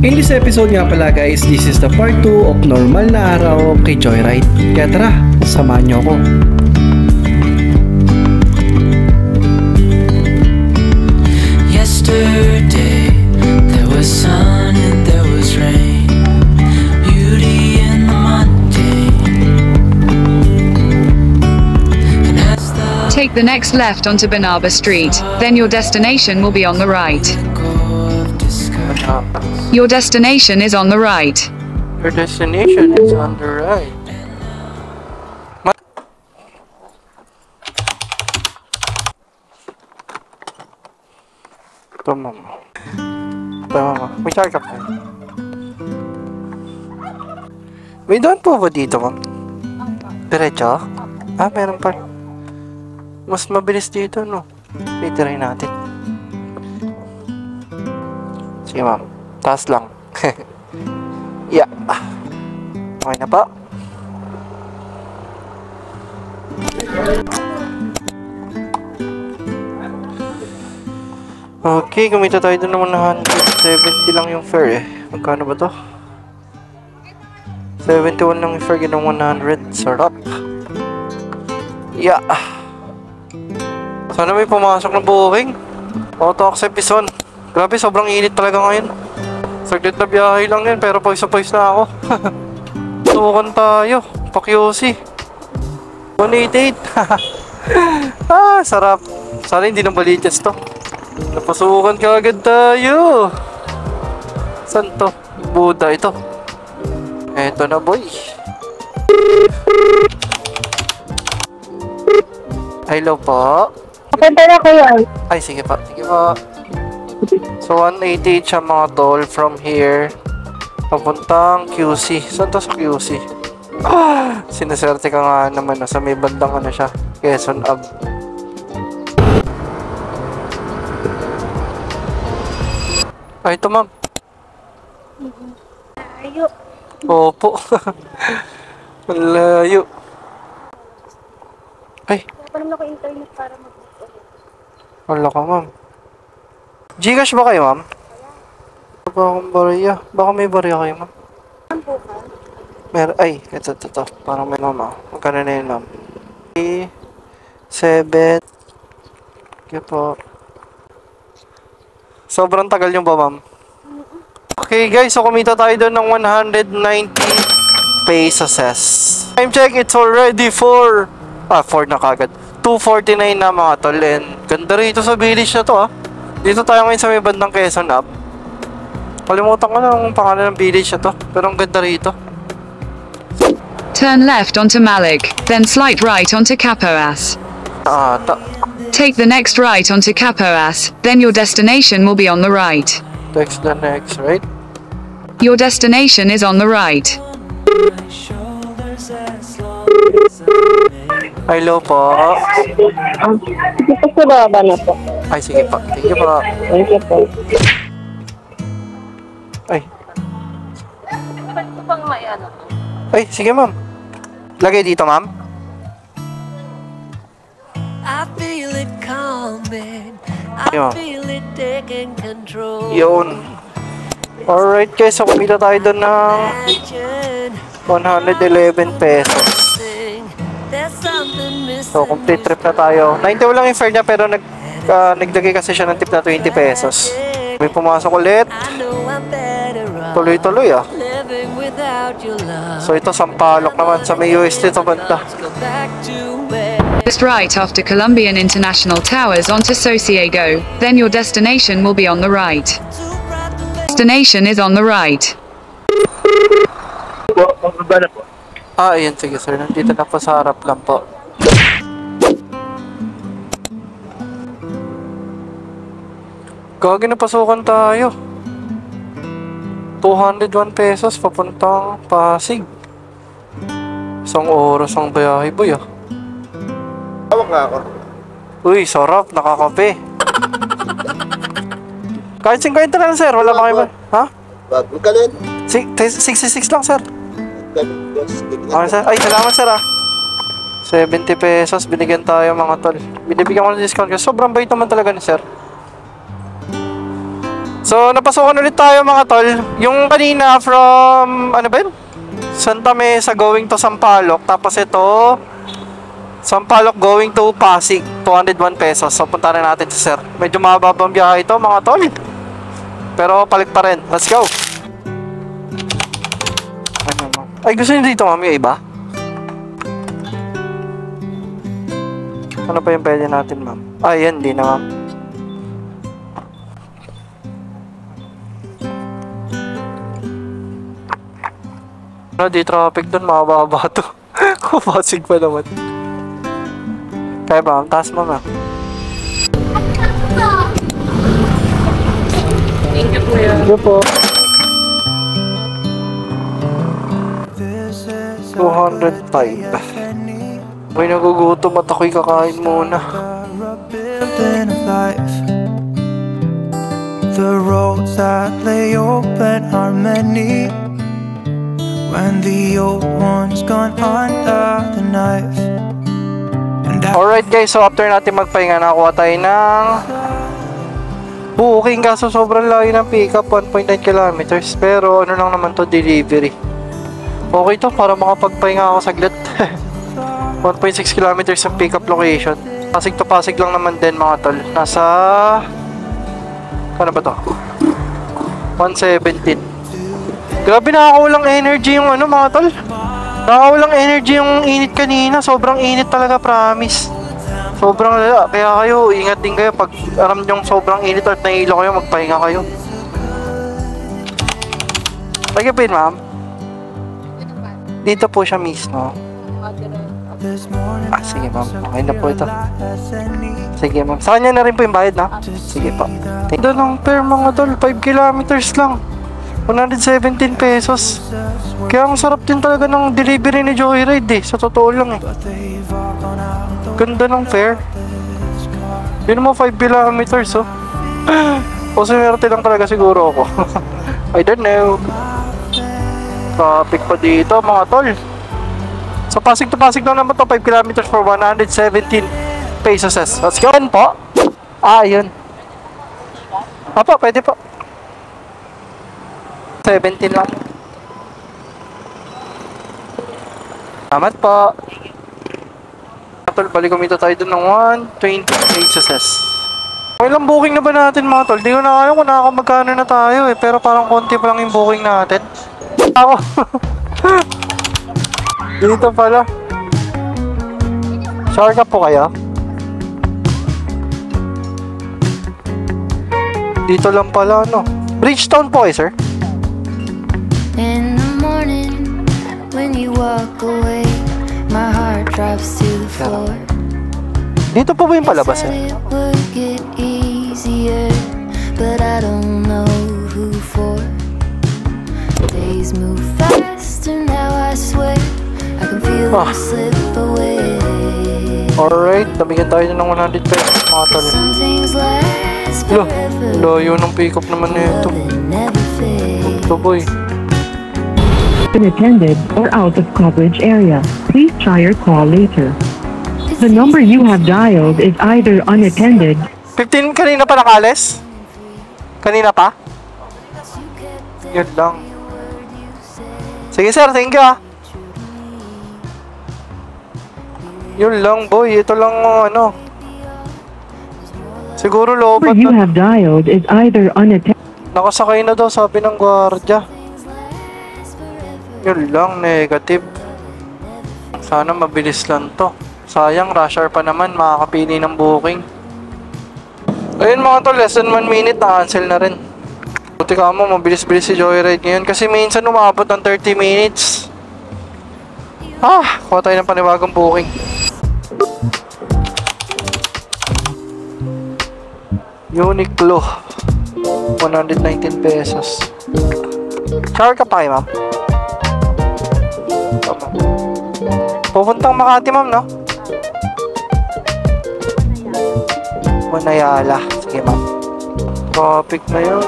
In this episode nga pala guys, this is the part 2 of normal na araw kay Joyride. Kaya tara, samahan nyo ako. Yesterday, there was sun and there was rain, beauty in the mundane. And as the Take the next left onto Bernaba Street, then your destination will be on the right. Your destination is on the right. Your destination is on the right. Ito, mama. Ito, mama. May charge up tayo. May doon po ba dito, ma'am? Diretso? Ah, meron pa. Mas mabilis dito, no? I-try natin. Sige, ma'am. Taas lang. Yeah. Okay na pa. Okay, kumita tayo doon ng 170 lang yung fare eh. Magkano ba to? 71 lang yung fare, ginong 100. Sarap. Yeah. Sana may pumasok na booking. Auto accept is on. Grabe, sobrang init talaga ngayon. Saglit na biyahe lang yan, pero pawis na ako. Sukan tayo. Pa-QC. 188. Ah, sarap. Sana hindi nang baliches to. Napasukan ka agad tayo. Saan to? Buda ito. Eto na, boy. Hello po. Punta na kayo. Ay, sige pa. Sige pa. So, 188 siya mga tol from here. Papuntang QC. Saan to sa QC? Ah! Sinaserte ka nga naman na sa may bandang ano siya. Quezon Ave. Ay, ito ma'am. Layo. Opo. Malayo. Ay. Wala naman ako internet para Wala ka ma'am. Gcash ba kayo, ma'am? Wala pa akong bariya. Baka may bariya kayo, ma'am. Ay, ito. Parang may ma'am. Magkano na yun, ma'am? 7. Okay po. Sobrang tagal yung ba, ma'am? Okay, guys. So, kumita tayo doon ng 190 pesos. Time check. It's already 4 na kagad. 2:49 na mga tol. And ganda rito sa village na to, ah. Dito tayo ngayon sa may bandang Quezon Ave. Kalimutan ko na ang pangalan ng village na to. Pero ang ganda rito. Turn left onto Malik, then slight right onto Capoas. Take the next right onto Capoas, then your destination will be on the right. Text the next, right? Your destination is on the right. Hello po. Dito sa baba na po. Ay, sige pa. Thank you po. Thank you po. Ay. Ito pang may ano. Ay, sige ma'am. Lagay dito, ma'am. I feel it coming. Yo. I feel it taking control. Yun. Alright guys, so kumita tayo doon ng Imagine 111 pesos. there's something missing. So, complete trip na tayo. 91 lang yung fare niya, pero nagdagay kasi siya ng tip na 20 pesos. May pumasok ulit. I know I'm better off Tuloy-tuloy, ah. living without your love. So, ito, Sampaloc naman sa may UST ito banda. Let's go back to where Just right after Colombian International Towers onto Sosiego, then your destination will be on the right. Destination is on the right. Ah, ayan, sige sir. Nandito na po sa harap lang po. Gagi, napasukan tayo. 201 pesos papuntang Pasig. Isang oras ang biyahe, boy, ah. Tawag nga ako. Uy, sarap. Nakakape. Kahit 50 lang, sir. Wala pa kayo ba? Ha? Wag, magkalin. 66 lang, sir. Okay, sir. Ay, salamat, sir, ah. 70 pesos. Binigyan tayo, mga tol. Binibigyan ko ng discount kasi sobrang bait naman talaga ni sir. So, napasukan ulit tayo mga tol. Yung kanina from, ano ba yun? Santa Mesa going to Sampaloc. Tapos ito, Sampaloc going to Pasig. 201 pesos. So, punta na natin si sir. Medyo mababang biyahe ito mga tol. Pero palit pa rin. Let's go! Ay, gusto nyo dito ma'am yung iba? Ano pa yung pwede natin ma'am? Ay, yan, di na ma'am. Ano, di traffic dun, mababa to. Pasig pa naman. Kaya ba, taas mo nga. Thank you, kuya. Thank you po. 205. May nagugutom at ako'y kakain muna. The roads that lay open are many. When the old one's gone under the knife. Alright guys, so after natin magpahinga, nakakuha tayo ng booking, kaso sobrang layo ng pickup, 1.9 kilometers. Pero ano lang naman to, delivery. Okay to, para makapagpahinga ako saglit. 1.6 kilometers ang pickup location. Pasig to Pasig lang naman din mga tol. Nasa, ano ba to? 117. Grabe, nakakawalang energy yung ano mga tol. Nakakawalang energy yung init kanina. Sobrang init talaga, promise. Sobrang lala. Kaya kayo, ingat din kayo. Pag aram yung sobrang init at nahilo kayo, magpahinga kayo. Nagipin ma'am? Dito po siya mismo. Ah, sige ma'am. Okay na po ito. Sige ma'am. Sa kanya na rin po yung bayad na? Sige po. Ito ng pair mga tol. 5 kilometers lang. 117 pesos. Kaya ang sarap din talaga ng delivery ni Joyride eh. Sa totoo lang eh. Ganda ng fare. Yun mo 5 kilometers oh. O sinerte lang talaga siguro ako. I don't know. Traffic pa dito mga tol. So Pasig to Pasig lang naman to, 5 kilometers for 117 pesos. Let's go po. Ah, yun. Apo, pwede po. 17 lang. Salamat po. Tol, balik kumita tayo dun ng 120 pesos. Ilang booking na ba natin mga tol? Di ko na alam kung nakakamagkano na tayo eh. Pero parang konti pa lang yung booking natin. Ako. Dito pala. Sure ka po kayo? Dito lang pala, no? Bridgetown po eh, sir. In the morning, when you walk away, my heart drops to the floor. Dito po ba yung palabas eh? It would get easier, but I don't know who for. Days move faster now, I swear. I can feel them slip away. Alright, damigyan tayo ng 100 pesos mga tol. Some things last forever. Layo ng pick-up naman na ito. Never fade. Ito boy. Unattended or out of coverage area. Please try your call later. The number you have dialed is either unattended. 15 kanina pa nakales? Kanina pa? Yun lang. Sige sir, thank you ah. Yun lang boy, ito lang ano. Siguro The lobat number you na. have dialed is either unattended. Nakasakay na daw sabi ng gwardiya. Yun lang, negative. Sana mabilis lang to. Sayang, rush hour pa naman, makakapili ng booking. Ayun mga tol, less than 1 minute, na-cancel na rin. Buti ka mo, mabilis-bilis si Joyride ngayon. Kasi minsan umabot ng 30 minutes. Ah, kuha tayo ng panibagong booking. Uniqlo. 119 pesos. Shower ka pa kayo, ma'am? Pupuntang Makati, ma'am, no? Manayala. Sige, ma'am. Traffic na yun.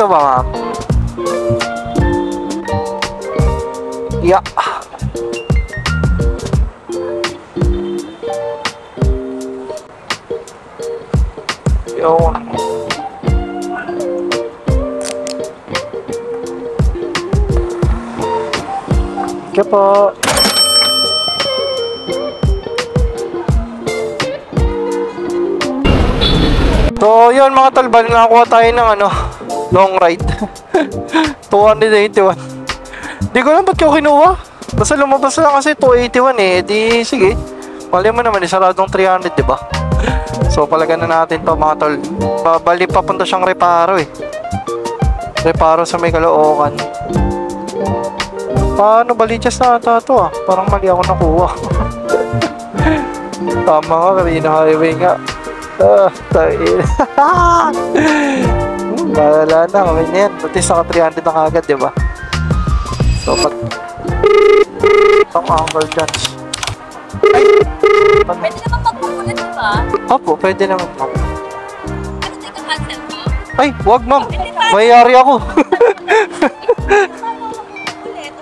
Dito ba, ma'am? Yeah. Yun. Kaya po. So, yun mga talban, nakakuha tayo ng long ride. 281. Di ko alam ba't ko kinuha. Basta lumabas lang kasi 281 eh. Di, sige. Mali mo naman, isaradong 300, diba? So, palagan na natin to mga tol. Bali, papunta siyang Reparo eh. Reparo sa may Caloocan. Paano, Baliches na ata to ah. Parang mali ako nakuha. Tama nga, kanina highway nga. Tayo. Bahala na, kami na yan. Pati sa 300 na kagad, diba? So, pag itong angle dance. Ay! Pwede naman magpupulit, diba? Opo, pwede naman, ma'am. Ano tayo cancel mo? Ay, wag, ma'am. Mayayari ako.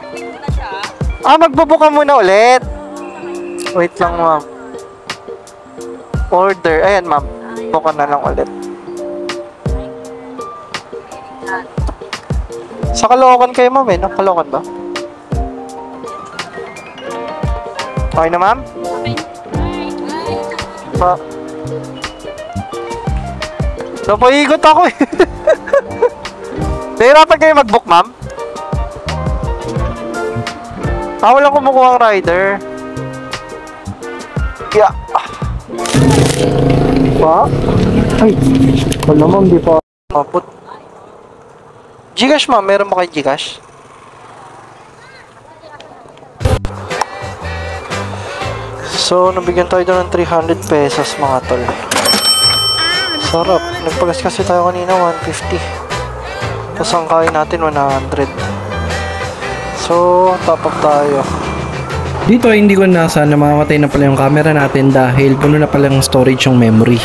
Pwede na siya. Magbubuka muna ulit. Wait lang, ma'am. Order. Ayan, ma'am. Buka na lang ulit. Sa Caloocan kayo, ma'am, eh. No? Caloocan ba? Okay na, ma'am? Pa. So, paikot ako eh. Nahirapan kayo mag-book, ma'am? Walang kumukuha ang rider. Yeah. Pa? Ay, wala ma'am, di pa. Maput. Gcash, ma'am, meron ba kayo Gcash? So, nabigyan tayo doon ng 300 pesos mga tol. Sarap. Nagpagas kasi tayo kanina 150. Tapos ang kain natin 100. So, top up tayo. Dito hindi ko nasa na mamamatay na pala yung camera natin dahil puno na pala yung storage yung memory.